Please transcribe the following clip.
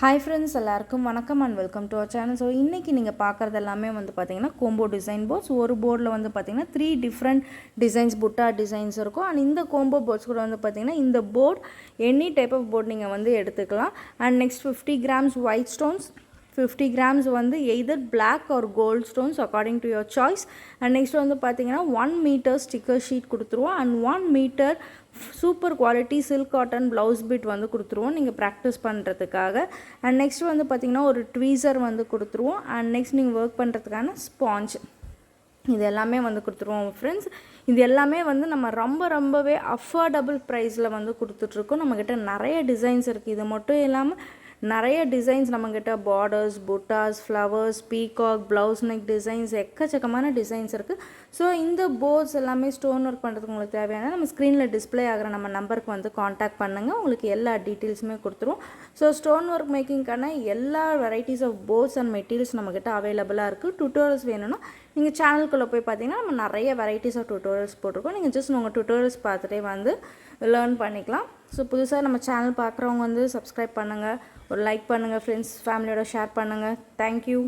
Hi friends, எல்லாருக்கும் வணக்கம் and welcome to our channel. So இன்னைக்கு நீங்க பார்க்கிறது எல்லாமே வந்து பாத்தீங்கன்னா combo design boards. ஒரு போர்ட்ல வந்து பாத்தீங்கன்னா 3 different designs butta designs இருக்கும். and இந்த combo boards கூட வந்து பாத்தீங்கன்னா இந்த board any type of board நீங்க வந்து எடுத்துக்கலாம். and next 50 grams white stones, 50 grams வந்து either black or gold stones according to your choice. and next வந்து பாத்தீங்கன்னா 1 meter sticker sheet கொடுத்துருவோம் and 1 meter super quality silk cotton blouse bit வந்து கொடுத்துருவோம் நீங்கள் ப்ராக்டிஸ் பண்ணுறதுக்காக. அண்ட் நெக்ஸ்ட் வந்து பார்த்திங்கன்னா ஒரு ட்வீசர் வந்து கொடுத்துருவோம். அண்ட் நெக்ஸ்ட் நீங்கள் ஒர்க் பண்ணுறதுக்கான ஸ்பாஞ்ச் இது எல்லாமே வந்து கொடுத்துருவோம் ஃப்ரெண்ட்ஸ். இது எல்லாமே வந்து நம்ம ரொம்பவே அஃபோர்டபுள் ப்ரைஸில் வந்து கொடுத்துட்ருக்கோம். நம்மக்கிட்ட நிறைய டிசைன்ஸ் இருக்குது. இது மட்டும் இல்லாமல் நிறைய டிசைன்ஸ் நம்மக்கிட்ட பார்டர்ஸ், புட்டாஸ், flowers, peacock, blouse neck designs எக்கச்சக்கமான டிசைன்ஸ் இருக்குது. ஸோ இந்த போர்ட்ஸ் எல்லாமே ஸ்டோன் ஒர்க் பண்ணுறதுக்கு உங்களுக்கு தேவையான நம்ம ஸ்க்ரீனில் டிஸ்பிளே ஆகிற நம்ம நம்பருக்கு வந்து காண்டாக்ட் பண்ணுங்கள். உங்களுக்கு எல்லா டீட்டெயில்ஸுமே கொடுத்துருவோம். ஸோ ஸ்டோன் ஒர்க் மேக்கிங்க்கான எல்லா varieties of boards and materials நம்மக்கிட்ட அவைலபிளாக இருக்குது. டுட்டோரியல்ஸ் வேணும்னா நீங்கள் சேனலுக்குள்ளே போய் பார்த்தீங்கன்னா நம்ம நிறைய வெரைட்டிஸ் ஆஃப் டுட்டோரியல்ஸ் போட்டிருக்கோம். நீங்கள் ஜஸ்ட் உங்கள் டுட்டோரியல்ஸ் பார்த்துட்டே வந்து லேர்ன் பண்ணிக்கலாம். ஸோ புதுசாக நம்ம சேனல் பார்க்குறவங்க வந்து சப்ஸ்கிரைப் பண்ணுங்கள், ஒரு லைக் பண்ணுங்கள் ஃப்ரெண்ட்ஸ் ஃபேமிலியோட ஷேர் பண்ணுங்கள். தேங்க்யூ.